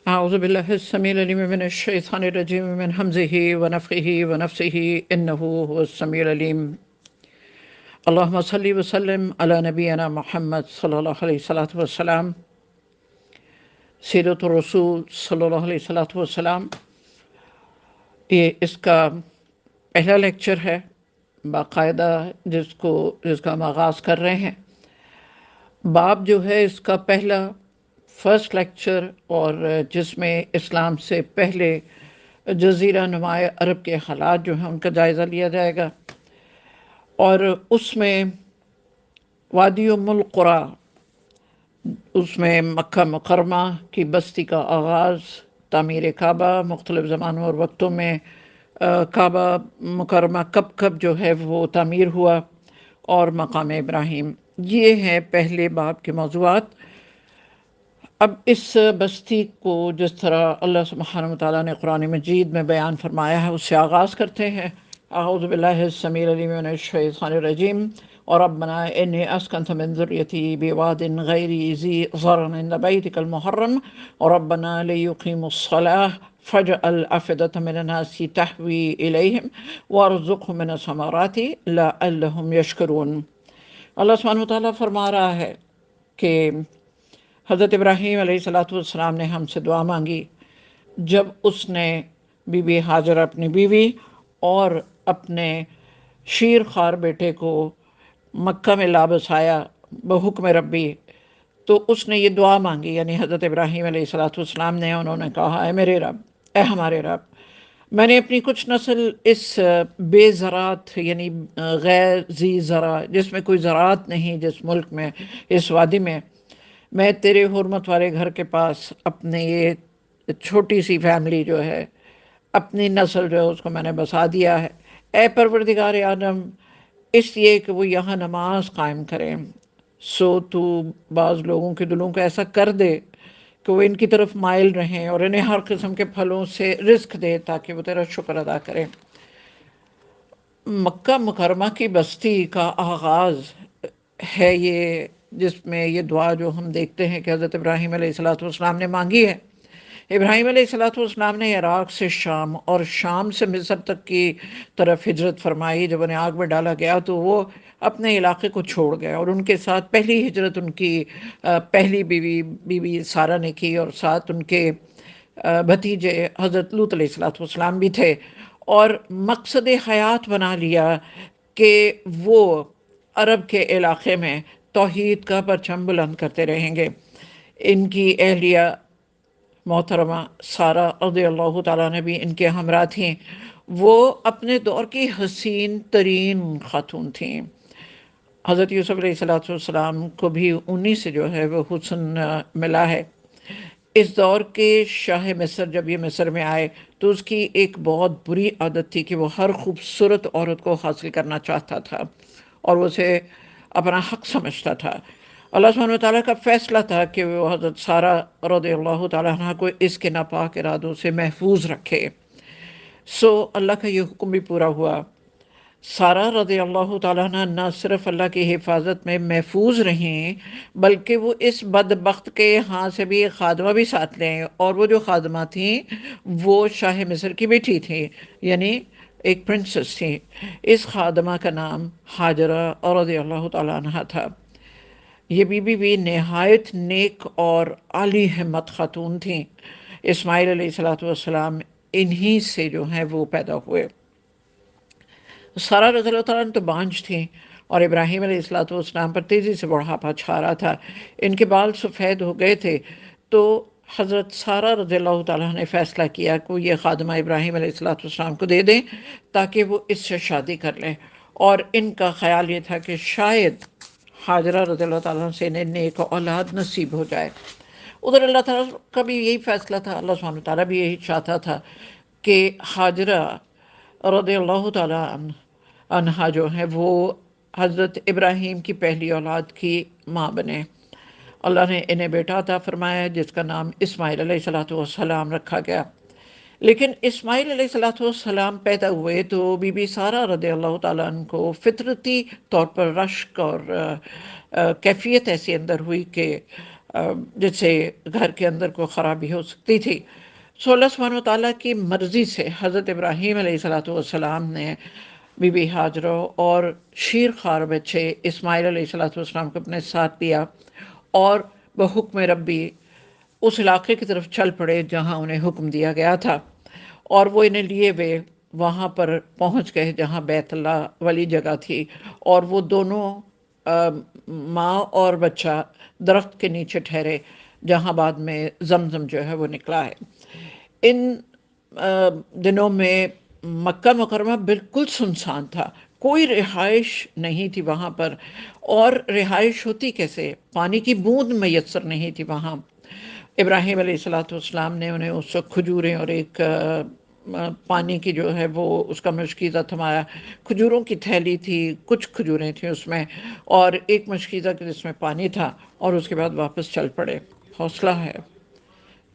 أعوذ بالله السميع العليم من الشيطان الرجيم من همزه ونفخه ونفسه إنه هو السميع العليم. اللهم صل وسلم على نبينا محمد صلى الله عليه وسلم. سیرت الرسول صلی اللہ علیہ وسلم. یہ اس کا پہلا لیکچر ہے باقاعدہ جس کا ہم آغاز کر رہے ہیں. باب جو ہے اس کا پہلا فرسٹ لیکچر، اور جس میں اسلام سے پہلے جزیرہ نما عرب کے حالات جو ہیں ان کا جائزہ لیا جائے گا، اور اس میں وادی ام القریٰ، اس میں مکہ مکرمہ کی بستی کا آغاز، تعمیر کعبہ، مختلف زمانوں اور وقتوں میں کعبہ مکرمہ کب جو ہے وہ تعمیر ہوا، اور مقام ابراہیم. یہ ہیں پہلے باب کے موضوعات. اب اس بستی کو جس طرح اللہ سبحانہ وتعالیٰ نے قرآن مجید میں بیان فرمایا ہے اس سے آغاز کرتے ہیں. اعوذ باللہ السمیع العلیم من الشیطان الرجیم. ربنا انی اسکنت من ذریتی بواد غیر ذی زرع عند بیتک المحرم ربنا لیقیموا الصلاة فاجعل افئدة من الناس تهوی الیہم وارزقهم من الثمرات لعلهم یشکرون. اللہ سبحانہ وتعالیٰ فرما رہا ہے کہ حضرت ابراہیم علیہ السلام نے ہم سے دعا مانگی جب اس نے بی بی ہاجر اپنی بیوی اور اپنے شیر خوار بیٹے کو مکہ میں لا بسایا بحکم ربی. تو اس نے یہ دعا مانگی، یعنی حضرت ابراہیم علیہ السلام نے، انہوں نے کہا اے میرے رب، اے ہمارے رب، میں نے اپنی کچھ نسل اس بے زراعت یعنی غیر ذی زرع، جس میں کوئی زراعت نہیں، جس ملک میں، اس وادی میں تیرے حرمت والے گھر کے پاس اپنے یہ چھوٹی سی فیملی جو ہے، اپنی نسل جو ہے اس کو میں نے بسا دیا ہے. اے پروردگار عالم، اس لیے کہ وہ یہاں نماز قائم کریں. سو تو بعض لوگوں کے دلوں کو ایسا کر دے کہ وہ ان کی طرف مائل رہیں اور انہیں ہر قسم کے پھلوں سے رزق دے تاکہ وہ تیرا شکر ادا کریں. مکہ مکرمہ کی بستی کا آغاز ہے یہ، جس میں یہ دعا جو ہم دیکھتے ہیں کہ حضرت ابراہیم علیہ السلام نے مانگی ہے. ابراہیم علیہ السلام نے عراق سے شام اور شام سے مصر تک کی طرف ہجرت فرمائی. جب انہیں آگ میں ڈالا گیا تو وہ اپنے علاقے کو چھوڑ گئے، اور ان کے ساتھ پہلی ہجرت ان کی پہلی بیوی سارہ نے کی، اور ساتھ ان کے بھتیجے حضرت لوط علیہ السلام بھی تھے. اور مقصد حیات بنا لیا کہ وہ عرب کے علاقے میں توحید کا پرچم بلند کرتے رہیں گے. ان کی اہلیہ محترمہ سارہ رضی اللہ تعالیٰ نے بھی ان کے ہمراہ تھیں. وہ اپنے دور کی حسین ترین خاتون تھیں. حضرت یوسف علیہ السلام کو بھی انہی سے جو ہے وہ حسن ملا ہے. اس دور کے شاہ مصر جب یہ مصر میں آئے تو اس کی ایک بہت بری عادت تھی کہ وہ ہر خوبصورت عورت کو حاصل کرنا چاہتا تھا اور اسے اپنا حق سمجھتا تھا. اللہ سبحانہ وتعالیٰ کا فیصلہ تھا کہ وہ حضرت سارہ رضی اللہ تعالیٰ عنہ کو اس کے ناپاک ارادوں سے محفوظ رکھے. سو اللہ کا یہ حکم بھی پورا ہوا. سارہ رضی اللہ تعالیٰ عنہ نہ صرف اللہ کی حفاظت میں محفوظ رہیں بلکہ وہ اس بدبخت کے ہاں سے بھی ایک خادمہ بھی ساتھ لیں، اور وہ جو خادمہ تھیں وہ شاہ مصر کی بیٹی تھی، یعنی ایک پرنسس تھی. اس خادمہ کا نام ہاجرہ رضی اللہ تعالیٰ عنہ تھا. یہ بی بی نہایت نیک اور عالی ہمت خاتون تھیں. اسماعیل علیہ السلام انہی سے جو ہیں وہ پیدا ہوئے. سارہ رضی اللہ تعالیٰ عنہ تو بانجھ تھیں اور ابراہیم علیہ السلام پر تیزی سے بڑھاپا چھا رہا تھا. ان کے بال سفید ہو گئے تھے، تو حضرت سارہ رضی اللہ تعالیٰ نے فیصلہ کیا کہ وہ یہ خادمہ ابراہیم علیہ السلام کو دے دیں تاکہ وہ اس سے شادی کر لیں. اور ان کا خیال یہ تھا کہ شاید ہاجرہ رضی اللہ تعالیٰ سے انہیں نیک اولاد نصیب ہو جائے. ادھر اللہ تعالیٰ کا بھی یہی فیصلہ تھا، اللہ سبحانہ تعالیٰ بھی یہی چاہتا تھا کہ ہاجرہ رضی اللہ تعالیٰ عنہا جو ہے وہ حضرت ابراہیم کی پہلی اولاد کی ماں بنے. اللہ نے انہیں بیٹا عطا فرمایا جس کا نام اسماعیل علیہ السلام رکھا گیا. لیکن اسماعیل علیہ السلام پیدا ہوئے تو بی بی سارہ رضی اللہ تعالیٰ عنہ کو فطرتی طور پر رشک اور کیفیت ایسی اندر ہوئی کہ جس سے گھر کے اندر کوئی خرابی ہو سکتی تھی۔ سو اللہ سبحانہ و تعالیٰ کی مرضی سے حضرت ابراہیم علیہ السلام نے بی بی ہاجرہ اور شیر خوار بچے اسماعیل علیہ السلام کو اپنے ساتھ لیا اور بحکم ربی اس علاقے کی طرف چل پڑے جہاں انہیں حکم دیا گیا تھا، اور وہ انہیں لیے ہوئے وہاں پر پہنچ گئے جہاں بیت اللہ والی جگہ تھی، اور وہ دونوں ماں اور بچہ درخت کے نیچے ٹھہرے جہاں بعد میں زمزم جو ہے وہ نکلا ہے۔ ان دنوں میں مکہ مکرمہ بالکل سنسان تھا، کوئی رہائش نہیں تھی وہاں پر، اور رہائش ہوتی کیسے، پانی کی بوند میسر نہیں تھی وہاں۔ ابراہیم علیہ السلام نے انہیں اس وقت کھجوریں اور ایک پانی کی جو ہے وہ اس کا مشکیزہ تھمایا، کھجوروں کی تھیلی تھی، کچھ کھجوریں تھیں اس میں، اور ایک مشکیزہ جس میں پانی تھا، اور اس کے بعد واپس چل پڑے۔ حوصلہ ہے،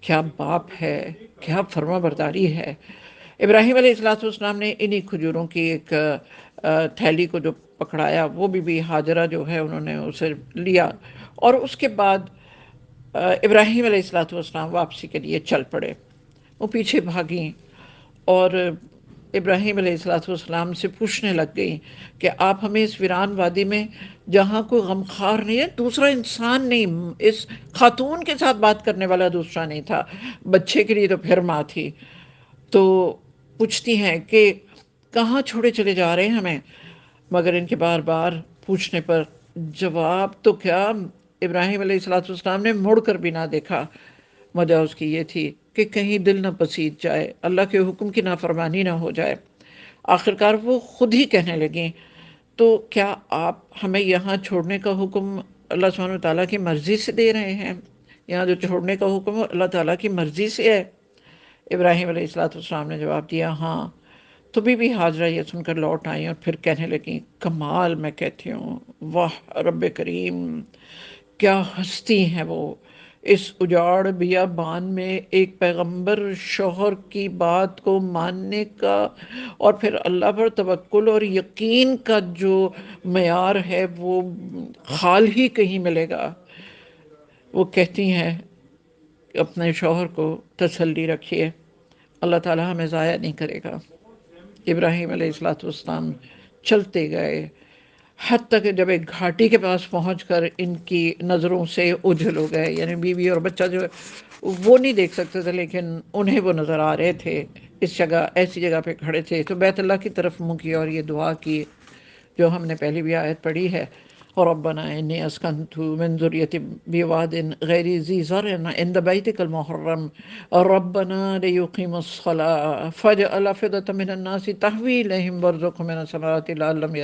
کیا باپ ہے، کیا فرما برداری ہے۔ ابراہیم علیہ السلام نے انہی کھجوروں کی ایک تھیلی کو جو پکڑایا، وہ بی ہاجرہ جو ہے انہوں نے اسے لیا، اور اس کے بعد ابراہیم علیہ السلام واپسی کے لیے چل پڑے۔ وہ پیچھے بھاگیں اور ابراہیم علیہ السلام سے پوچھنے لگ گئی کہ آپ ہمیں اس ویران وادی میں جہاں کوئی غمخوار نہیں ہے، دوسرا انسان نہیں، اس خاتون کے ساتھ بات کرنے والا دوسرا نہیں تھا، بچے کے لیے تو پھر ماں تھی، تو پوچھتی ہیں کہ کہاں چھوڑے چلے جا رہے ہیں ہمیں، مگر ان کے بار بار پوچھنے پر جواب تو کیا، ابراہیم علیہ السلام نے مڑ کر بھی نہ دیکھا۔ وجہ اس کی یہ تھی کہ کہیں دل نہ پسیج جائے، اللہ کے حکم کی نافرمانی نہ ہو جائے۔ آخرکار وہ خود ہی کہنے لگیں، تو کیا آپ ہمیں یہاں چھوڑنے کا حکم اللہ سبحانہ وتعالیٰ کی مرضی سے دے رہے ہیں؟ یہاں جو چھوڑنے کا حکم ہے اللہ تعالیٰ کی مرضی سے ہے۔ ابراہیم علیہ السلام نے جواب دیا، ہاں۔ تو بی ہاجرہ یہ سن کر لوٹ آئیں اور پھر کہنے لگیں، کمال، میں کہتی ہوں واہ رب کریم، کیا ہستی ہیں وہ، اس اجاڑ بیابان میں ایک پیغمبر شوہر کی بات کو ماننے کا اور پھر اللہ پر توکل اور یقین کا جو معیار ہے وہ حال ہی کہیں ملے گا۔ وہ کہتی ہیں اپنے شوہر کو تسلی رکھیے، اللہ تعالیٰ ہمیں ضائع نہیں کرے گا۔ ابراہیم علیہ السلام چلتے گئے، حتیٰ کہ جب ایک گھاٹی کے پاس پہنچ کر ان کی نظروں سے اوجھل ہو گئے، یعنی بیوی اور بچہ جو ہے وہ نہیں دیکھ سکتے تھے لیکن انہیں وہ نظر آ رہے تھے، اس جگہ ایسی جگہ پہ کھڑے تھے، تو بیت اللہ کی طرف منہ کیا اور یہ دعا کی جو ہم نے پہلی بھی آیت پڑھی ہے، ربنا انی اسکنت من ذریتی بواد غیر ذی زرع عند بیتک المحرم ربنا لیقیموا الصلاة فاجعل افئدة من الناس تهوی الیہم وارزقهم من الثمرات لعلهم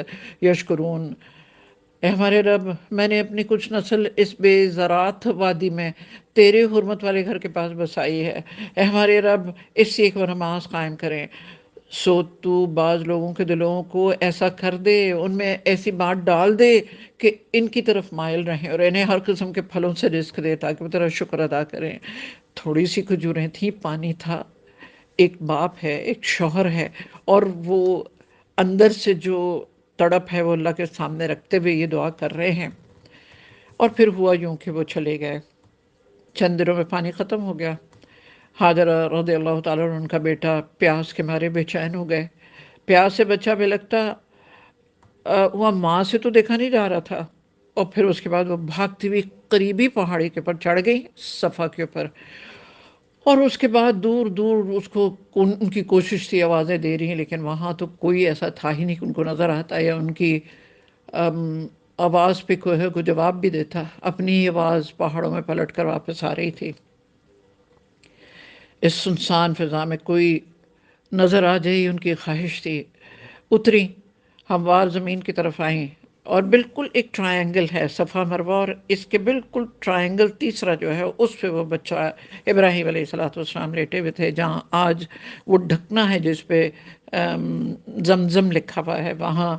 یشکرون۔ اے ہمارے رب، میں نے اپنی کچھ نسل اس بے زراعت وادی میں تیرے حرمت والے گھر کے پاس بسائی ہے، اے ہمارے رب اس سے ایک وہ نماز قائم کریں، سو تو بعض لوگوں کے دلوں کو ایسا کر دے، ان میں ایسی بات ڈال دے کہ ان کی طرف مائل رہیں اور انہیں ہر قسم کے پھلوں سے رزق دے تاکہ وہ تیرا شکر ادا کریں۔ تھوڑی سی کھجوریں تھیں، پانی تھا، ایک باپ ہے، ایک شوہر ہے، اور وہ اندر سے جو تڑپ ہے وہ اللہ کے سامنے رکھتے ہوئے یہ دعا کر رہے ہیں۔ اور پھر ہوا یوں کہ وہ چلے گئے، چند دنوں میں پانی ختم ہو گیا، حاجرہ رضی اللہ تعالیٰ عنہ ان کا بیٹا پیاس کے مارے بے چین ہو گئے، پیاس سے بچہ بے لگتا وہاں ماں سے تو دیکھا نہیں جا رہا تھا، اور پھر اس کے بعد وہ بھاگتی ہوئی قریبی پہاڑی کے اوپر چڑھ گئی، صفا کے اوپر، اور اس کے بعد دور دور اس کو ان کی کوشش تھی، آوازیں دے رہی ہیں لیکن وہاں تو کوئی ایسا تھا ہی نہیں کہ ان کو نظر آتا یا ان کی آواز پہ کوئی جواب بھی دیتا، اپنی آواز پہاڑوں میں پلٹ کر واپس آ رہی تھی۔ اس سنسان فضا میں کوئی نظر آ جائے ان کی خواہش تھی، اتری، ہموار زمین کی طرف آئیں، اور بالکل ایک ٹرائنگل ہے صفا مروا، اور اس کے بالکل ٹرائنگل تیسرا جو ہے اس پہ وہ بچہ ابراہیم علیہ السلام لیٹے ہوئے تھے، جہاں آج وہ ڈھکنا ہے جس پہ زمزم لکھا ہوا ہے، وہاں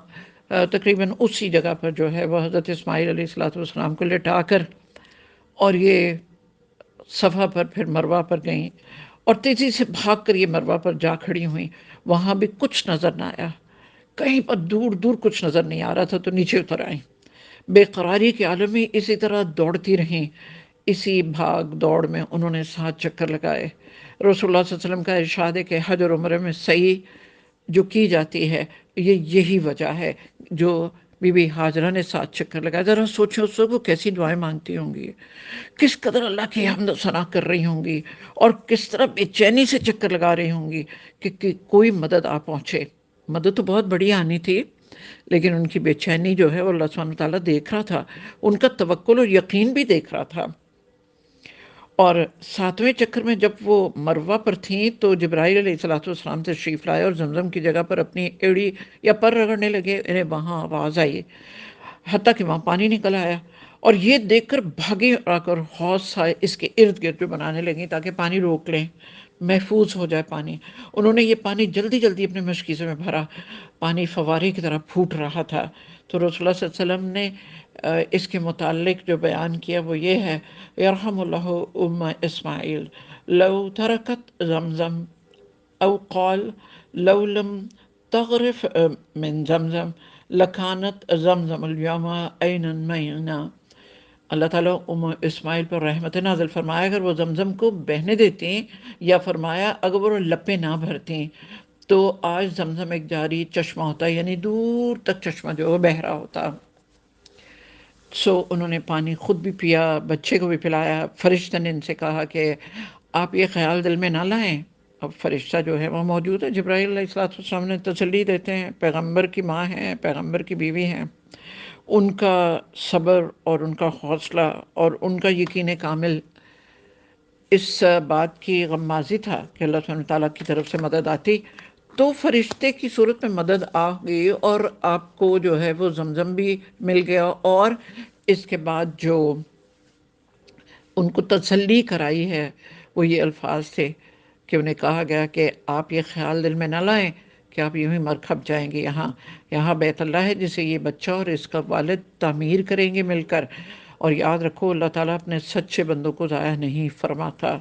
تقریباً اسی جگہ پر جو ہے وہ حضرت اسماعیل علیہ السلام کو لٹا کر اور یہ صفا پر پھر مروہ پر گئیں، اور تیزی سے بھاگ کر یہ مروہ پر جا کھڑی ہوئیں، وہاں بھی کچھ نظر نہ آیا، کہیں پر دور دور کچھ نظر نہیں آ رہا تھا، تو نیچے اتر آئیں، بے قراری کے عالم میں اسی طرح دوڑتی رہیں، اسی بھاگ دوڑ میں انہوں نے 7 چکر لگائے۔ رسول اللہ صلی اللہ علیہ وسلم کا ارشاد ہے کہ حج اور عمرے میں سعی جو کی جاتی ہے یہی وجہ ہے جو بی بی ہاجرہ نے 7 چکر لگائے۔ ذرا سوچیں اس وقت وہ کیسی دعائیں مانگتی ہوں گی، کس قدر اللہ کی حمد و ثنا کر رہی ہوں گی، اور کس طرح بے چینی سے چکر لگا رہی ہوں گی کہ کوئی مدد آ پہنچے۔ مدد تو بہت بڑی آنی تھی، لیکن ان کی بے چینی جو ہے وہ اللہ سبحانہ وتعالیٰ دیکھ رہا تھا، ان کا توکل اور یقین بھی دیکھ رہا تھا۔ اور 7ویں چکر میں جب وہ مروہ پر تھیں تو جبرائیل علیہ السلام تشریف لائے اور زمزم کی جگہ پر اپنی ایڑی یا پر رگڑنے لگے۔ انہیں وہاں آواز آئی، حتیٰ کہ وہاں پانی نکل آیا، اور یہ دیکھ کر بھاگی آ کر حوض سائے اس کے ارد گرد پہ بنانے لگیں تاکہ پانی روک لیں، محفوظ ہو جائے پانی۔ انہوں نے یہ پانی جلدی جلدی اپنے مشکیزے میں بھرا، پانی فوارے کی طرح پھوٹ رہا تھا۔ تو رسول اللہ صلی اللہ علیہ وسلم نے اس کے متعلق جو بیان کیا وہ یہ ہے، یرحم اللہ ام اسماعیل لو ترکت زمزم او قال لو لم تغرف من زمزم لکانت زمزم اليوم عینا معینا۔ اللہ تعالیٰ ام اسماعیل پر رحمت نازل فرمایا اگر وہ زمزم کو بہنے دیتی، یا فرمایا اگر وہ لپیں نہ بھرتی تو آج زمزم ایک جاری چشمہ ہوتا، یعنی دور تک چشمہ جو ہے بہہ رہا ہوتا۔ انہوں نے پانی خود بھی پیا، بچے کو بھی پلایا۔ فرشتہ نے ان سے کہا کہ آپ یہ خیال دل میں نہ لائیں۔ اب فرشتہ جو ہے وہ موجود ہے، جبرائیل علیہ السلام نے تسلی دیتے ہیں، پیغمبر کی ماں ہیں، پیغمبر کی بیوی ہیں، ان کا صبر اور ان کا حوصلہ اور ان کا یقین کامل اس بات کی غمازی تھا کہ اللہ سبحانہ تعالیٰ کی طرف سے مدد آتی تو فرشتے کی صورت میں مدد آ گئی، اور آپ کو جو ہے وہ زمزم بھی مل گیا۔ اور اس کے بعد جو ان کو تسلی کرائی ہے وہ یہ الفاظ تھے کہ انہیں کہا گیا کہ آپ یہ خیال دل میں نہ لائیں کہ آپ یوں ہی مر کھپ جائیں گے، یہاں بیت اللہ ہے جسے یہ بچہ اور اس کا والد تعمیر کریں گے مل کر، اور یاد رکھو اللہ تعالیٰ اپنے سچے بندوں کو ضائع نہیں فرماتا۔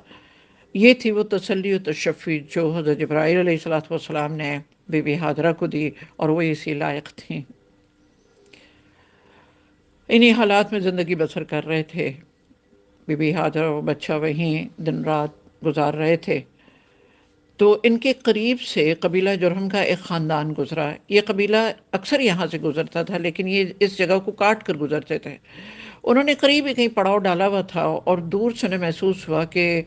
یہ تھی وہ تسلی و تشفی جو حضرت جبرائیل علیہ السلام نے بی بی ہاجرہ کو دی، اور وہ اسی لائق تھیں۔ انہی حالات میں زندگی بسر کر رہے تھے بی بی ہاجرہ اور بچہ، وہیں دن رات گزار رہے تھے۔ تو ان کے قریب سے قبیلہ جرہم کا ایک خاندان گزرا۔ یہ قبیلہ اکثر یہاں سے گزرتا تھا، لیکن یہ اس جگہ کو کاٹ کر گزرتے تھے۔ انہوں نے قریب ہی کہیں پڑاؤ ڈالا ہوا تھا، اور دور سے انہیں محسوس ہوا کہ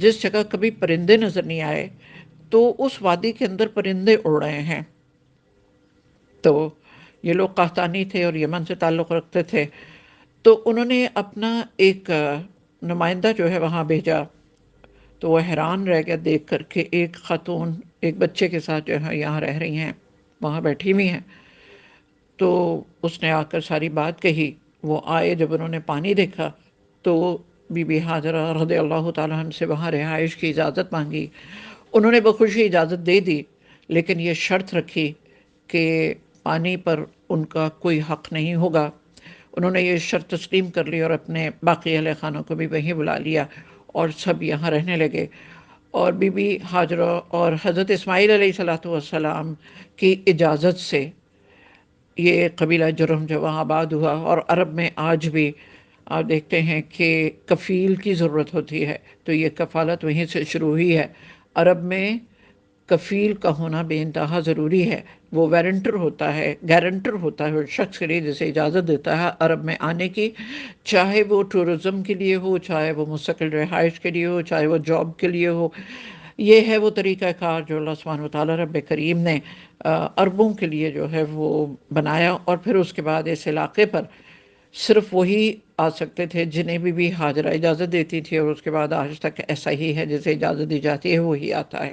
جس جگہ کبھی پرندے نظر نہیں آئے تو اس وادی کے اندر پرندے اڑ رہے ہیں۔ تو یہ لوگ قحطانی تھے اور یمن سے تعلق رکھتے تھے، تو انہوں نے اپنا ایک نمائندہ جو ہے وہاں بھیجا۔ تو وہ حیران رہ گیا دیکھ کر کہ ایک خاتون ایک بچے کے ساتھ جو ہے یہاں رہ رہی ہیں، وہاں بیٹھی ہوئی ہیں۔ تو اس نے آ کر ساری بات کہی۔ وہ آئے، جب انہوں نے پانی دیکھا تو بی بی ہاجرہ رضی اللہ تعالیٰ عنہ سے وہاں رہائش کی اجازت مانگی۔ انہوں نے بخوشی اجازت دے دی، لیکن یہ شرط رکھی کہ پانی پر ان کا کوئی حق نہیں ہوگا۔ انہوں نے یہ شرط تسلیم کر لی اور اپنے باقی اہل خانہ کو بھی وہیں بلا لیا، اور سب یہاں رہنے لگے۔ اور بی بی ہاجرہ اور حضرت اسماعیل علیہ السلام کی اجازت سے یہ قبیلہ جرہم جو وہاں آباد ہوا۔ اور عرب میں آج بھی آپ دیکھتے ہیں کہ کفیل کی ضرورت ہوتی ہے، تو یہ کفالت وہیں سے شروع ہوئی ہے۔ عرب میں کفیل کا ہونا بے انتہا ضروری ہے۔ وہ وارنٹر ہوتا ہے، گارنٹر ہوتا ہے، شخص کے لیے جسے اجازت دیتا ہے عرب میں آنے کی، چاہے وہ ٹورزم کے لیے ہو، چاہے وہ مستقل رہائش کے لیے ہو، چاہے وہ جاب کے لیے ہو۔ یہ ہے وہ طریقہ کار جو اللہ سبحانہ وتعالیٰ رب کریم نے عربوں کے لیے جو ہے وہ بنایا، اور پھر اس کے بعد اس علاقے پر صرف وہی آ سکتے تھے جنہیں بھی ہاجرہ اجازت دیتی تھی، اور اس کے بعد آج تک ایسا ہی ہے، جسے اجازت دی جاتی ہے وہی آتا ہے۔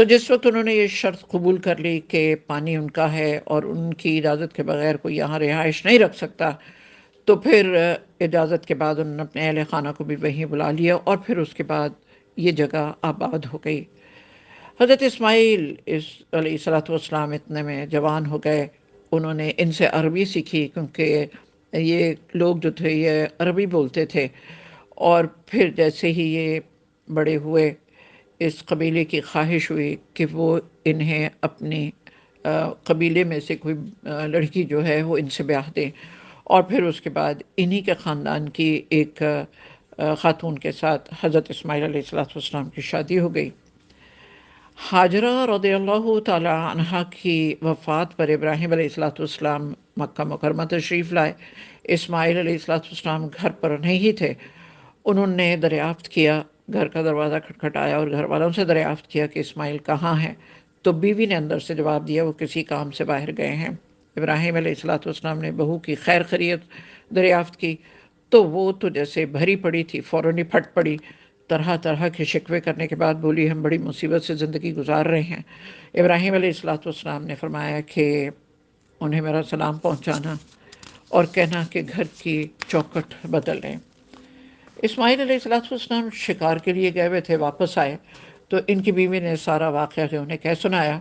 جس وقت انہوں نے یہ شرط قبول کر لی کہ پانی ان کا ہے اور ان کی اجازت کے بغیر کوئی یہاں رہائش نہیں رکھ سکتا، تو پھر اجازت کے بعد انہوں نے اپنے اہل خانہ کو بھی وہیں بلا لیا، اور پھر اس کے بعد یہ جگہ آباد ہو گئی۔ حضرت اسماعیل علیہ السلام اتنے میں جوان ہو گئے، انہوں نے ان سے عربی سیکھی، کیونکہ یہ لوگ جو تھے یہ عربی بولتے تھے۔ اور پھر جیسے ہی یہ بڑے ہوئے، اس قبیلے کی خواہش ہوئی کہ وہ انہیں اپنی قبیلے میں سے کوئی لڑکی جو ہے وہ ان سے بیاہ دیں، اور پھر اس کے بعد انہی کے خاندان کی ایک خاتون کے ساتھ حضرت اسماعیل علیہ السلام کی شادی ہو گئی۔ ہاجرہ رضی اللہ تعالی عنہا کی وفات پر ابراہیم علیہ السلام مکہ مکرمہ تشریف لائے۔ اسماعیل علیہ السلام گھر پر نہیں تھے۔ انہوں نے دریافت کیا، گھر کا دروازہ کھٹکھٹایا اور گھر والوں سے دریافت کیا کہ اسماعیل کہاں ہیں، تو بیوی نے اندر سے جواب دیا وہ کسی کام سے باہر گئے ہیں۔ ابراہیم علیہ السلام نے بہو کی خیر خیریت دریافت کی تو وہ تو جیسے بھری پڑی تھی، فوراً ہی پھٹ پڑی، طرح طرح کے شکوے کرنے کے بعد بولی ہم بڑی مصیبت سے زندگی گزار رہے ہیں۔ ابراہیم علیہ السلام نے فرمایا کہ انہیں میرا سلام پہنچانا اور کہنا کہ گھر کی چوکھٹ بدل لیں۔ اسماعیل علیہ السلام شکار کے لیے گئے ہوئے تھے، واپس آئے تو ان کی بیوی نے سارا واقعہ کہ انہیں کہہ سنایا۔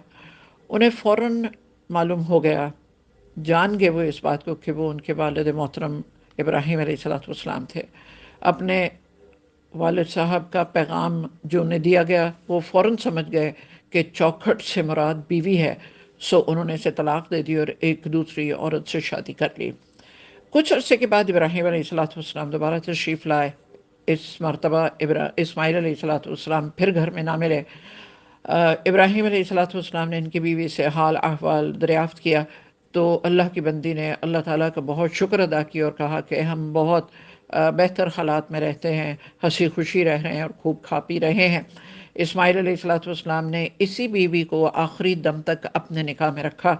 انہیں فوراً معلوم ہو گیا، جان گئے وہ اس بات کو کہ وہ ان کے والد محترم ابراہیم علیہ السلام تھے۔ اپنے والد صاحب کا پیغام جو انہیں دیا گیا وہ فوراً سمجھ گئے کہ چوکھٹ سے مراد بیوی ہے، سو انہوں نے اسے طلاق دے دی اور ایک دوسری عورت سے شادی کر لی۔ کچھ عرصے کے بعد ابراہیم علیہ السلام دوبارہ تشریف لائے۔ اس مرتبہ اسماعیل علیہ السلام پھر گھر میں نہ ملے۔ ابراہیم علیہ السلام نے ان کی بیوی سے حال احوال دریافت کیا تو اللہ کی بندی نے اللہ تعالیٰ کا بہت شکر ادا کیا اور کہا کہ ہم بہت بہتر حالات میں رہتے ہیں، ہنسی خوشی رہ رہے ہیں اور خوب کھا پی رہے ہیں۔ اسماعیل علیہ السلام نے اسی بیوی کو آخری دم تک اپنے نکاح میں رکھا۔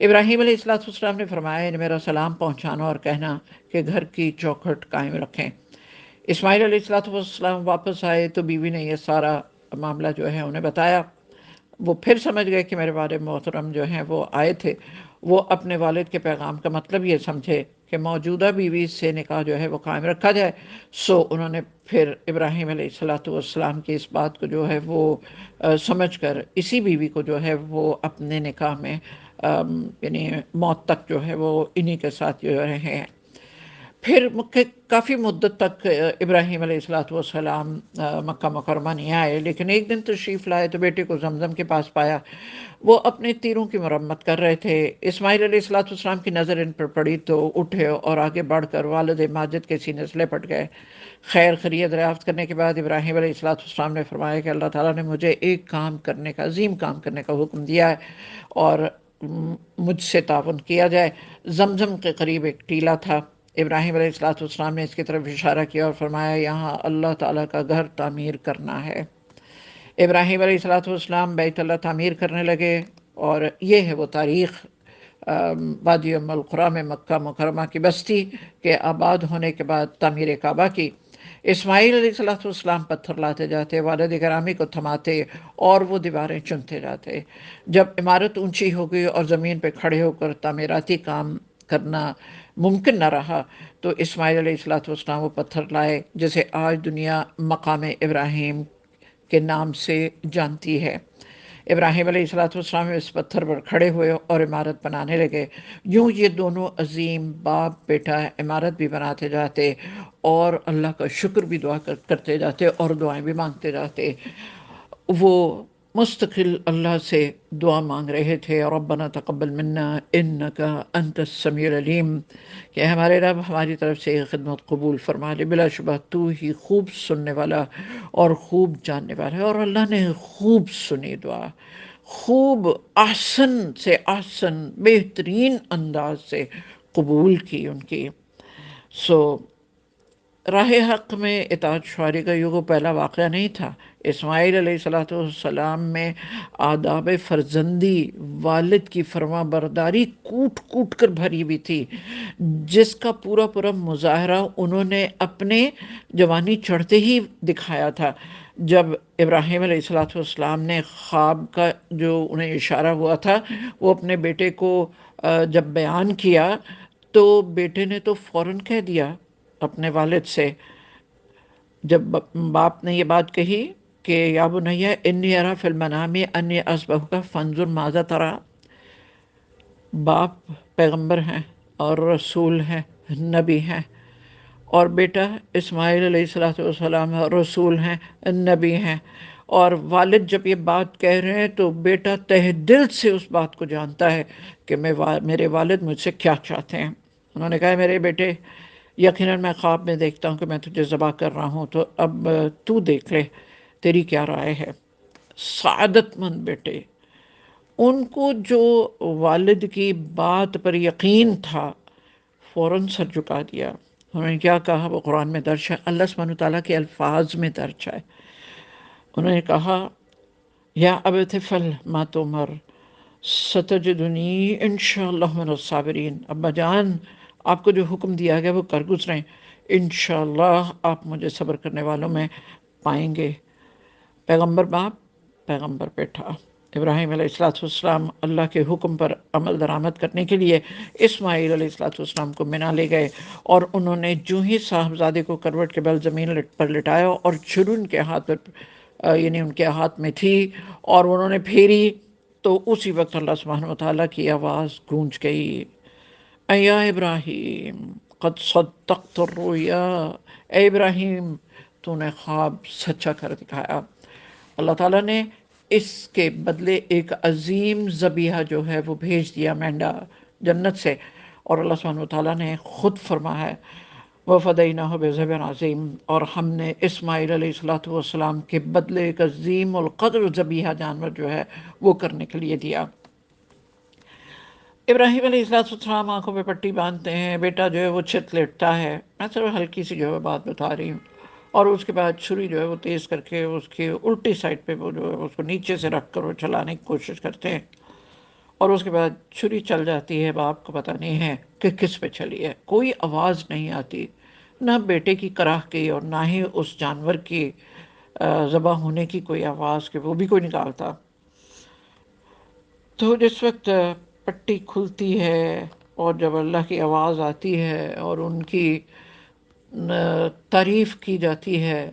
ابراہیم علیہ السلام نے فرمایا انہیں میرا سلام پہنچانا اور کہنا کہ گھر کی چوکھٹ قائم رکھیں۔ اسماعیل علیہ السلام واپس آئے تو بیوی نے یہ سارا معاملہ جو ہے انہیں بتایا۔ وہ پھر سمجھ گئے کہ میرے والد محترم جو ہیں وہ آئے تھے۔ وہ اپنے والد کے پیغام کا مطلب یہ سمجھے کہ موجودہ بیوی سے نکاح جو ہے وہ قائم رکھا جائے، سو انہوں نے پھر ابراہیم علیہ السلام کی اس بات کو جو ہے وہ سمجھ کر اسی بیوی کو جو ہے وہ اپنے نکاح میں یعنی موت تک جو ہے وہ انہی کے ساتھ جو رہے ہیں۔ پھر کافی مدت تک ابراہیم علیہ السلام مکہ مکرمہ نہیں آئے، لیکن ایک دن تشریف لائے تو بیٹے کو زمزم کے پاس پایا۔ وہ اپنے تیروں کی مرمت کر رہے تھے۔ اسماعیل علیہ السلام کی نظر ان پر پڑی تو اٹھے اور آگے بڑھ کر والد ماجد کے سینے سے لپٹ گئے۔ خیر خیریت دریافت کرنے کے بعد ابراہیم علیہ السلام نے فرمایا کہ اللہ تعالیٰ نے مجھے ایک کام کرنے کا، عظیم کام کرنے کا حکم دیا ہے اور مجھ سے تعاون کیا جائے۔ زمزم کے قریب ایک ٹیلہ تھا۔ ابراہیم علیہ السلام نے اس کی طرف اشارہ کیا اور فرمایا یہاں اللہ تعالیٰ کا گھر تعمیر کرنا ہے۔ ابراہیم علیہ السلام بیت اللہ تعمیر کرنے لگے اور یہ ہے وہ تاریخ وادی ام القریٰ میں مکہ مکرمہ کی بستی کے آباد ہونے کے بعد تعمیر کعبہ کی۔ اسماعیل علیہ السلام پتھر لاتے جاتے، والد گرامی کو تھماتے اور وہ دیواریں چنتے جاتے۔ جب عمارت اونچی ہو گئی اور زمین پہ کھڑے ہو کر تعمیراتی کام کرنا ممکن نہ رہا تو اسماعیل علیہ السلام وہ پتھر لائے جسے آج دنیا مقام ابراہیم کے نام سے جانتی ہے۔ ابراہیم علیہ السلام اس پتھر پر کھڑے ہوئے اور عمارت بنانے لگے۔ یوں یہ دونوں عظیم باپ بیٹا عمارت بھی بناتے جاتے اور اللہ کا شکر بھی دعا کرتے جاتے اور دعائیں بھی مانگتے جاتے۔ وہ مستقل اللہ سے دعا مانگ رہے تھے، ربنا تقبل منا انکا انت السمیع العلیم، کہ ہمارے رب ہماری طرف سے یہ خدمت قبول فرما لے، بلا شبہ تو ہی خوب سننے والا اور خوب جاننے والا ہے۔ اور اللہ نے خوب سنی دعا، خوب احسن سے احسن بہترین انداز سے قبول کی ان کی۔ راہ حق میں اطاعت شعاری کا یہ پہلا واقعہ نہیں تھا۔ اسماعیل علیہ السلام میں آداب فرزندی، والد کی فرما برداری کوٹ کوٹ کر بھری ہوئی تھی، جس کا پورا پورا مظاہرہ انہوں نے اپنے جوانی چڑھتے ہی دکھایا تھا۔ جب ابراہیم علیہ السلام نے خواب کا جو انہیں اشارہ ہوا تھا وہ اپنے بیٹے کو جب بیان کیا تو بیٹے نے تو فوراً کہہ دیا اپنے والد سے، جب باپ نے یہ بات کہی کہ یا بنی انی اری فی المنام انی اذبحک فانظر ماذا تری۔ باپ پیغمبر ہیں اور رسول ہیں، نبی ہیں، اور بیٹا اسماعیل علیہ السلام رسول ہیں، نبی ہیں، اور والد جب یہ بات کہہ رہے ہیں تو بیٹا تہ دل سے اس بات کو جانتا ہے کہ میرے والد مجھ سے کیا چاہتے ہیں۔ انہوں نے کہا میرے بیٹے یقیناً میں خواب میں دیکھتا ہوں کہ میں تجھے ذبح کر رہا ہوں، تو اب تو دیکھ لے تیری کیا رائے ہے۔ سعادت مند بیٹے، ان کو جو والد کی بات پر یقین تھا فوراً سر جھکا دیا۔ انہوں نے کیا کہا، وہ قرآن میں درج ہے، اللہ سبحانہ تعالیٰ کے الفاظ میں درج ہے۔ انہوں نے کہا یا ابت افعل ما تؤمر ستجدنی انشاءاللہ من الصابرین، ابا جان آپ کو جو حکم دیا گیا وہ کر گزریں، انشاءاللہ آپ مجھے صبر کرنے والوں میں پائیں گے۔ پیغمبر باپ، پیغمبر بیٹا، ابراہیم علیہ السلام اللہ کے حکم پر عمل درآمد کرنے کے لیے اسماعیل علیہ السلام کو منا لے گئے، اور انہوں نے جو ہی صاحبزادے کو کروٹ کے بل زمین پر لٹایا اور چھری ان کے ہاتھ پر یعنی ان کے ہاتھ میں تھی اور انہوں نے پھیری، تو اسی وقت اللہ سبحانہ وتعالیٰ کی آواز گونج گئی، اے ابراہیم قد صدقت الرؤیا، اے ابراہیم تو نے خواب سچا کر دکھایا۔ اللہ تعالیٰ نے اس کے بدلے ایک عظیم ذبیحہ جو ہے وہ بھیج دیا، مینڈا جنت سے، اور اللہ سبحانہ وتعالیٰ نے خود فرمایا ہے وَفَدَيْنَاهُ بِذِبْحٍ عَظِيمٍ، اور ہم نے اسماعیل علیہ السلام کے بدلے ایک عظیم القدر ذبیحہ جانور جو ہے وہ کرنے کے لیے دیا۔ ابراہیم علیہ السلام آنکھوں پہ پٹی باندھتے ہیں، بیٹا جو ہے وہ چھت لیٹتا ہے، میں صرف ہلکی سی جو ہے بات بتا رہی ہوں، اور اس کے بعد چھری جو ہے وہ تیز کر کے اس کی الٹی سائڈ پہ وہ جو ہے اس کو نیچے سے رکھ کر وہ چلانے کی کوشش کرتے ہیں، اور اس کے بعد چھری چل جاتی ہے، باپ کو پتہ نہیں ہے کہ کس پہ چلی ہے، کوئی آواز نہیں آتی، نہ بیٹے کی کراہ کی اور نہ ہی اس جانور کی ذبح ہونے کی کوئی آواز کہ وہ بھی کوئی نکالتا۔ تو جس وقت پٹی کھلتی ہے اور جب اللہ کی آواز آتی ہے اور ان کی تعریف کی جاتی ہے،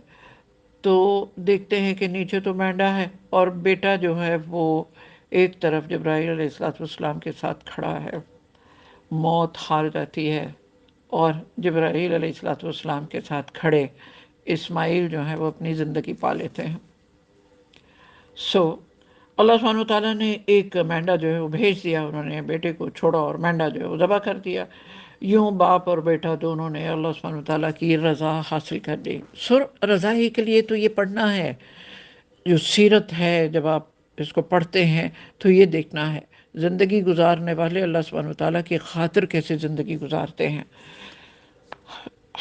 تو دیکھتے ہیں کہ نیچے تو مینڈا ہے اور بیٹا جو ہے وہ ایک طرف جبرائیل علیہ السلام کے ساتھ کھڑا ہے۔ موت ہار جاتی ہے اور جبرائیل علیہ السلام کے ساتھ کھڑے اسماعیل جو ہے وہ اپنی زندگی پا لیتے ہیں۔ اللہ سبحانہ وتعالیٰ نے ایک مینڈا جو ہے وہ بھیج دیا، انہوں نے بیٹے کو چھوڑا اور مینڈا جو ہے وہ ذبح کر دیا۔ یوں باپ اور بیٹا دونوں نے اللہ سبحانہ وتعالیٰ کی رضا حاصل کر لی۔ رضا ہی کے لیے تو یہ پڑھنا ہے، جو سیرت ہے جب آپ اس کو پڑھتے ہیں تو یہ دیکھنا ہے زندگی گزارنے والے اللہ سبحانہ وتعالیٰ کی خاطر کیسے زندگی گزارتے ہیں۔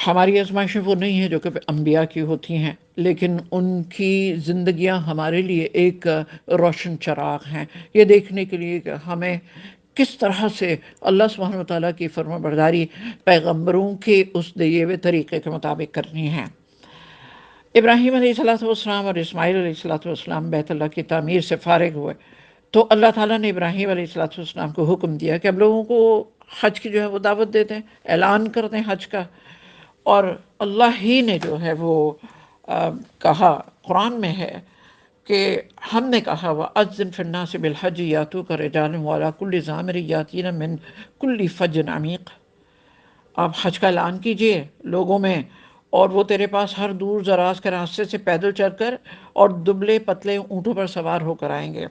ہماری آزمائشیں وہ نہیں ہیں جو کہ انبیاء کی ہوتی ہیں، لیکن ان کی زندگیاں ہمارے لیے ایک روشن چراغ ہیں، یہ دیکھنے کے لیے کہ ہمیں کس طرح سے اللہ سبحانہ وتعالیٰ کی فرما برداری پیغمبروں کے اس دیے ہوئے طریقے کے مطابق کرنی ہے۔ ابراہیم علیہ السلام اور اسماعیل علیہ السلام بیت اللہ کی تعمیر سے فارغ ہوئے تو اللہ تعالیٰ نے ابراہیم علیہ السلام کو حکم دیا کہ اب لوگوں کو حج کی جو ہے وہ دعوت دے دیں، اعلان کر دیں حج کا، اور اللہ ہی نے جو ہے وہ کہا، قرآن میں ہے کہ ہم نے کہا وَأَذِّن فِي النَّاسِ بِالْحَجِّ يَأْتُوكَ رِجَالٌ وَعَلَىٰ كُلِّ ضَامِرٍ يَأْتِينَ مِنْ كُلِّ فَجٍّ عَمِيقٍ، آپ حج کا اعلان کیجئے لوگوں میں، اور وہ تیرے پاس ہر دور دراز کے راستے سے پیدل چل کر اور دبلے پتلے اونٹوں پر سوار ہو کر آئیں گے۔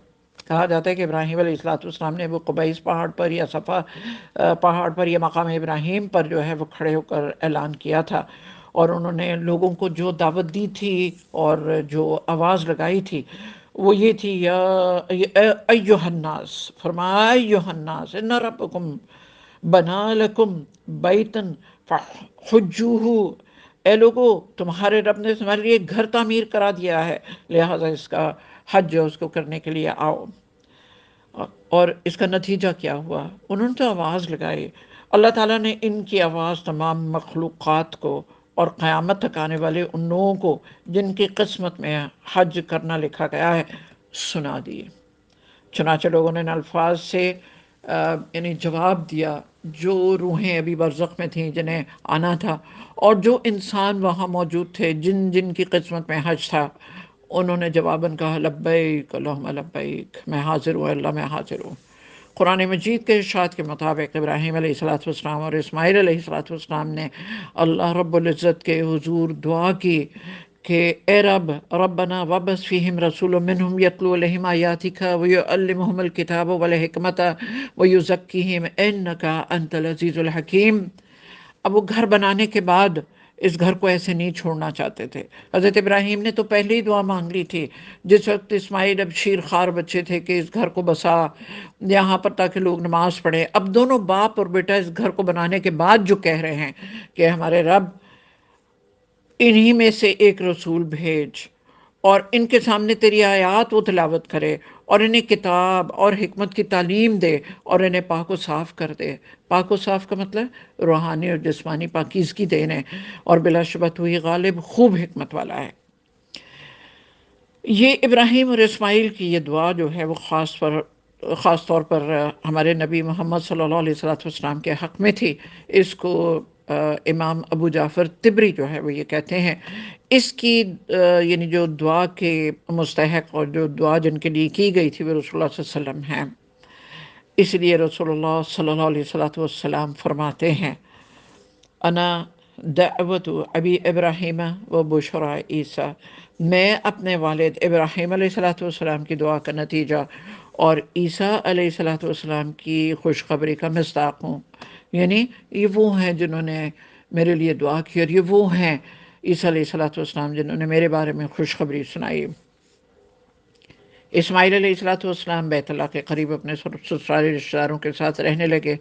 کہا جاتا ہے کہ ابراہیم علیہ السلام نے وہ قبیس پہاڑ پر یا صفا پہاڑ پر یا مقام ابراہیم پر جو ہے وہ کھڑے ہو کر اعلان کیا تھا، اور انہوں نے لوگوں کو جو دعوت دی تھی اور جو آواز لگائی تھی وہ یہ تھی یا ایھا الناس، فرمایا ایھا الناس ان ربکم بنا لکم بیتن فحجوہ، اے لوگو تمہارے رب نے تمہارے لیے گھر تعمیر کرا دیا ہے، لہٰذا اس کا حج جو اس کو کرنے کے لیے آؤ۔ اور اس کا نتیجہ کیا ہوا؟ انہوں نے تو آواز لگائی، اللہ تعالیٰ نے ان کی آواز تمام مخلوقات کو اور قیامت تک آنے والے ان لوگوں کو جن کی قسمت میں حج کرنا لکھا گیا ہے سنا دی۔ چنانچہ لوگوں نے ان الفاظ سے یعنی جواب دیا، جو روحیں ابھی برزخ میں تھیں جنہیں آنا تھا، اور جو انسان وہاں موجود تھے جن جن کی قسمت میں حج تھا، انہوں نے جواباً کہا لبیک اللہم لبیک، میں حاضر ہوں اللہ، میں حاضر ہوں۔ قرآن مجید کے ارشاد کے مطابق ابراہیم علیہ السلام اور اسماعیل علیہ السلام نے اللہ رب العزت کے حضور دعا کی کہ اے رب ربنا وبعث فیہم رسول منہم یتلو علیہم آیاتک ویعلمہم الکتاب والحکمت ویزکیہم انک انت العزیز الحکیم۔ اب وہ گھر بنانے کے بعد اس گھر کو ایسے نہیں چھوڑنا چاہتے تھے۔ حضرت ابراہیم نے تو پہلے ہی دعا مانگ لی تھی جس وقت اسماعیل اب شیر خوار بچے تھے کہ اس گھر کو بسا یہاں پر تاکہ لوگ نماز پڑھیں۔ اب دونوں باپ اور بیٹا اس گھر کو بنانے کے بعد جو کہہ رہے ہیں کہ ہمارے رب انہی میں سے ایک رسول بھیج اور ان کے سامنے تیری آیات وہ تلاوت کرے اور انہیں کتاب اور حکمت کی تعلیم دے اور انہیں پاک و صاف کر دے۔ پاک و صاف کا مطلب روحانی اور جسمانی پاکیزگی دینے، اور بلا شبہ تو یہ غالب خوب حکمت والا ہے۔ یہ ابراہیم اور اسماعیل کی یہ دعا جو ہے وہ خاص طور پر ہمارے نبی محمد صلی اللہ علیہ وسلم کے حق میں تھی۔ اس کو امام ابو جعفر طبری جو ہے وہ یہ کہتے ہیں اس کی یعنی جو دعا کے مستحق اور جو دعا جن کے لیے کی گئی تھی وہ رسول اللہ صلی اللہ علیہ وسلم ہیں۔ اس لیے رسول اللہ صلی اللہ علیہ وسلم فرماتے ہیں انا دعوت ابی ابراہیم و بشرا عیسیٰ، میں اپنے والد ابراہیم علیہ السلام کی دعا کا نتیجہ اور عیسیٰ علیہ السلام کی خوشخبری کا مصداق ہوں۔ یعنی یہ وہ ہیں جنہوں نے میرے لیے دعا کی، اور یہ وہ ہیں عیسیٰ علیہ السلام جنہوں نے میرے بارے میں خوشخبری سنائی۔ اسماعیل علیہ السلام بیت اللہ کے قریب اپنے سسرالی رشتہ داروں کے ساتھ رہنے لگے،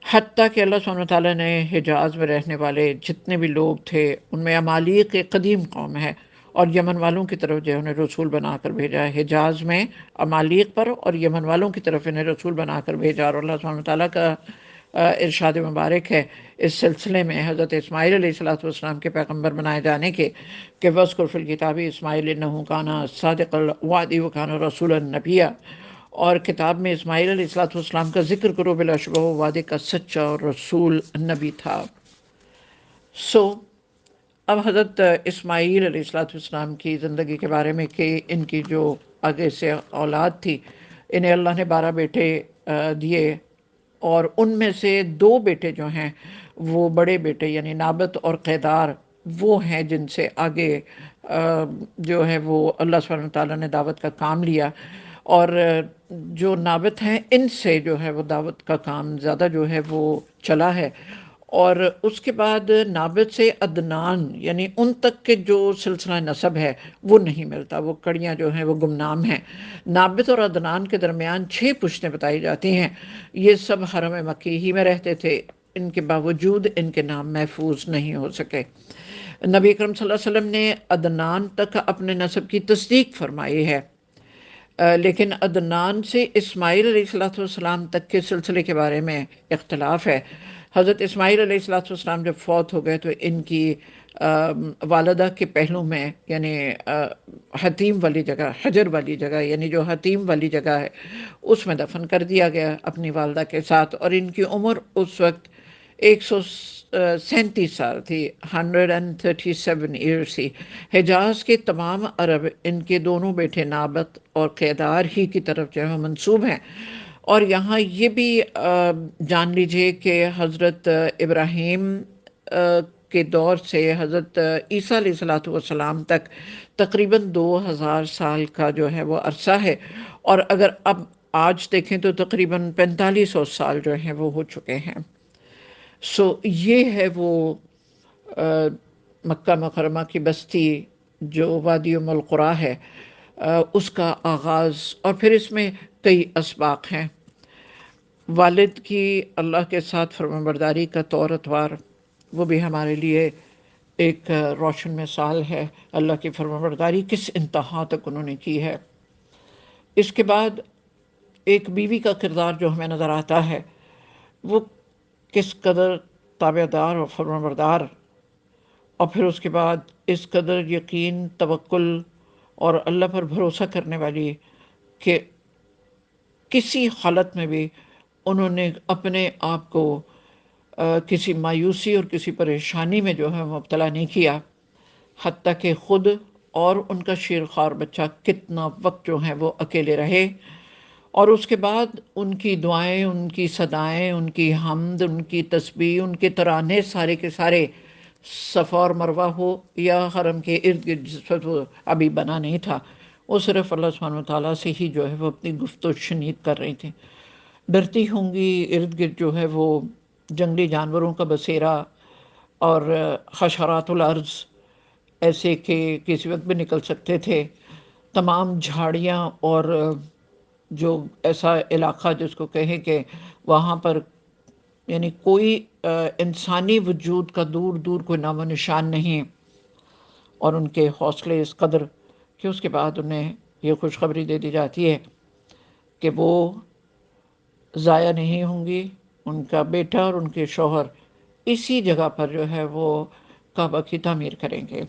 حتیٰ کہ اللہ سبحانہ وتعالیٰ نے حجاز میں رہنے والے جتنے بھی لوگ تھے ان میں عمالیق ایک قدیم قوم ہے اور یمن والوں کی طرف جو انہیں رسول بنا کر بھیجا ہے۔ حجاز میں عمالیق پر اور یمن والوں کی طرف انہیں رسول بنا کر بھیجا، اور اللہ سبحانہ وتعالیٰ کا ارشاد مبارک ہے اس سلسلے میں حضرت اسماعیل علیہ السلام کے پیغمبر بنائے جانے کے کہ وَاذْكُرْ فِي الْكِتَابِ اسماعیل إِنَّهُ كَانَ صَادِقَ الْوَعْدِ وَكَانَ رَسُولًا نَبِيًّا، اور کتاب میں اسماعیل علیہ السلام کا ذکر کرو، بلا شبہ وہ وعدے کا سچا اور رسول نبی تھا۔ اب حضرت اسماعیل علیہ السلام کی زندگی کے بارے میں کہ ان کی جو آگے سے اولاد تھی، انہیں اللہ نے 12 بیٹے دیے، اور ان میں سے 2 بیٹے جو ہیں وہ بڑے بیٹے یعنی نابت اور قیدار وہ ہیں جن سے آگے جو ہے وہ اللہ سبحانہ تعالیٰ نے دعوت کا کام لیا، اور جو نابت ہیں ان سے جو ہے وہ دعوت کا کام زیادہ جو ہے وہ چلا ہے۔ اور اس کے بعد نابت سے عدنان یعنی ان تک کے جو سلسلہ نسب ہے وہ نہیں ملتا، وہ کڑیاں جو ہیں وہ گمنام ہیں۔ نابت اور عدنان کے درمیان 6 پشتیں بتائی جاتی ہیں، یہ سب حرم مکی ہی میں رہتے تھے، ان کے باوجود ان کے نام محفوظ نہیں ہو سکے۔ نبی اکرم صلی اللہ علیہ وسلم نے عدنان تک اپنے نسب کی تصدیق فرمائی ہے، لیکن عدنان سے اسماعیل علیہ السلام تک کے سلسلے کے بارے میں اختلاف ہے۔ حضرت اسماعیل علیہ السلام جب فوت ہو گئے تو ان کی والدہ کے پہلو میں یعنی حتیم والی جگہ، حجر والی جگہ یعنی جو حتیم والی جگہ ہے اس میں دفن کر دیا گیا اپنی والدہ کے ساتھ، اور ان کی عمر اس وقت 137 سال تھی، 137 ایئرس تھی۔ حجاز کے تمام عرب ان کے دونوں بیٹے نابت اور قیدار ہی کی طرف جو ہے منسوب ہیں۔ اور یہاں یہ بھی جان لیجئے کہ حضرت ابراہیم کے دور سے حضرت عیسیٰ علیہ السلام تک تقریباً 2000 سال کا جو ہے وہ عرصہ ہے، اور اگر اب آج دیکھیں تو تقریباً 4500 سال جو ہیں وہ ہو چکے ہیں۔ یہ ہے وہ مکہ مکرمہ کی بستی جو وادی ام القریٰ ہے، اس کا آغاز، اور پھر اس میں کئی اسباق ہیں۔ والد کی اللہ کے ساتھ فرمانبرداری کا طور اتوار وہ بھی ہمارے لیے ایک روشن مثال ہے، اللہ کی فرمانبرداری کس انتہا تک انہوں نے کی ہے۔ اس کے بعد ایک بیوی کا کردار جو ہمیں نظر آتا ہے وہ کس قدر تابعدار اور فرمانبردار، اور پھر اس کے بعد اس قدر یقین، توکل اور اللہ پر بھروسہ کرنے والی کہ کسی حالت میں بھی انہوں نے اپنے آپ کو کسی مایوسی اور کسی پریشانی میں جو ہے مبتلا نہیں کیا، حتیٰ کہ خود اور ان کا شیرخوار بچہ کتنا وقت جو ہیں وہ اکیلے رہے، اور اس کے بعد ان کی دعائیں، ان کی صدائیں، ان کی حمد، ان کی تسبیح، ان کے ترانے سارے کے سارے صفا اور مروہ ہو یا حرم کے ارد گرد جس وقت وہ ابھی بنا نہیں تھا، وہ صرف اللہ سبحانہ وتعالیٰ سے ہی جو ہے وہ اپنی گفت و شنید کر رہی تھیں۔ ڈرتی ہوں گی ارد گرد جو ہے وہ جنگلی جانوروں کا بسیرا اور حشرات الارض ایسے کہ کسی وقت بھی نکل سکتے تھے، تمام جھاڑیاں اور جو ایسا علاقہ جس کو کہیں کہ وہاں پر یعنی کوئی انسانی وجود کا دور دور کوئی نام و نشان نہیں، اور ان کے حوصلے اس قدر کہ اس کے بعد انہیں یہ خوشخبری دے دی جاتی ہے کہ وہ ضائع نہیں ہوں گی، ان کا بیٹا اور ان کے شوہر اسی جگہ پر جو ہے وہ کعبہ کی تعمیر کریں گے۔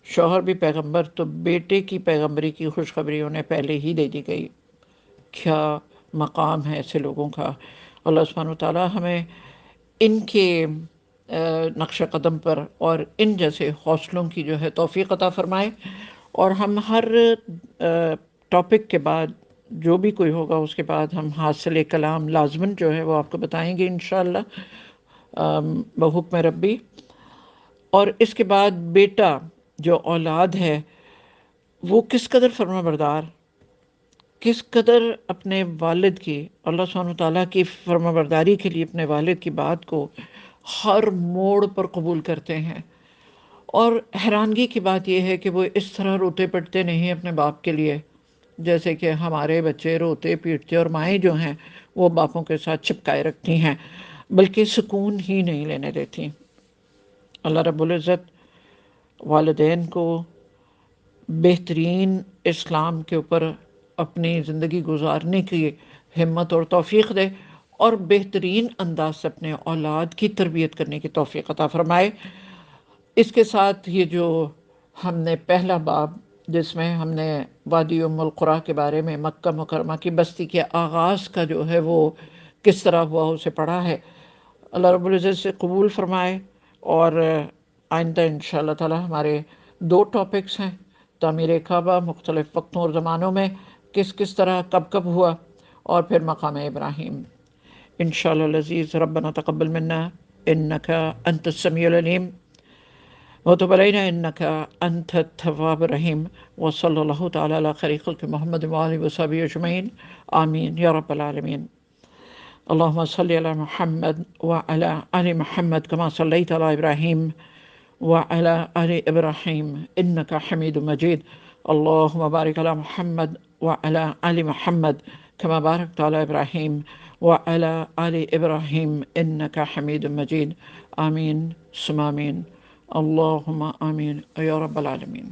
شوہر بھی پیغمبر تو بیٹے کی پیغمبری کی خوشخبری انہیں پہلے ہی دے دی گئی۔ کیا مقام ہے ایسے لوگوں کا! اللہ سبحانہ وتعالیٰ ہمیں ان کے نقش قدم پر اور ان جیسے حوصلوں کی جو ہے توفیق عطا فرمائے، اور ہم ہر ٹاپک کے بعد جو بھی کوئی ہوگا اس کے بعد ہم حاصل کلام لازماً جو ہے وہ آپ کو بتائیں گے انشاءاللہ بحکم ربی۔ اور اس کے بعد بیٹا جو اولاد ہے وہ کس قدر فرما بردار، کس قدر اپنے والد کی، اللہ سبحانہ تعالیٰ کی فرما برداری کے لیے اپنے والد کی بات کو ہر موڑ پر قبول کرتے ہیں۔ اور حیرانگی کی بات یہ ہے کہ وہ اس طرح روتے پڑتے نہیں اپنے باپ کے لیے جیسے کہ ہمارے بچے روتے پیٹتے اور مائیں جو ہیں وہ باپوں کے ساتھ چپکائے رکھتی ہیں، بلکہ سکون ہی نہیں لینے دیتی۔ اللہ رب العزت والدین کو بہترین اسلام کے اوپر اپنی زندگی گزارنے کی ہمت اور توفیق دے، اور بہترین انداز سے اپنے اولاد کی تربیت کرنے کی توفیق عطا فرمائے۔ اس کے ساتھ یہ جو ہم نے پہلا باب جس میں ہم نے وادی ام القریٰ کے بارے میں مکہ مکرمہ کی بستی کے آغاز کا جو ہے وہ کس طرح ہوا اسے پڑھا ہے، اللہ رب العزت سے قبول فرمائے۔ اور آئندہ انشاءاللہ تعالی ہمارے 2 ٹاپکس ہیں، تعمیر کعبہ مختلف وقتوں اور زمانوں میں کس کس طرح کب کب ہوا، اور پھر مقام ابراہیم انشاءاللہ العزیز۔ ربنا تقبل منا انک انت السمیع العلیم وتب علینا انک انت التواب الرحیم، وصلی اللہ تعالی علی خیر خلق محمد وآلہ وصحبہ اجمعین، آمین یا رب العالمین۔ اللهم صل على محمد وعلى آل محمد كما صليت على إبراهيم وعلى آل إبراهيم إنك حميد مجيد، اللهم بارك على محمد وعلى آل محمد كما باركت على إبراهيم وعلى آل إبراهيم إنك حميد مجيد، آمين ثم آمين، اللهم آمين يا رب العالمين۔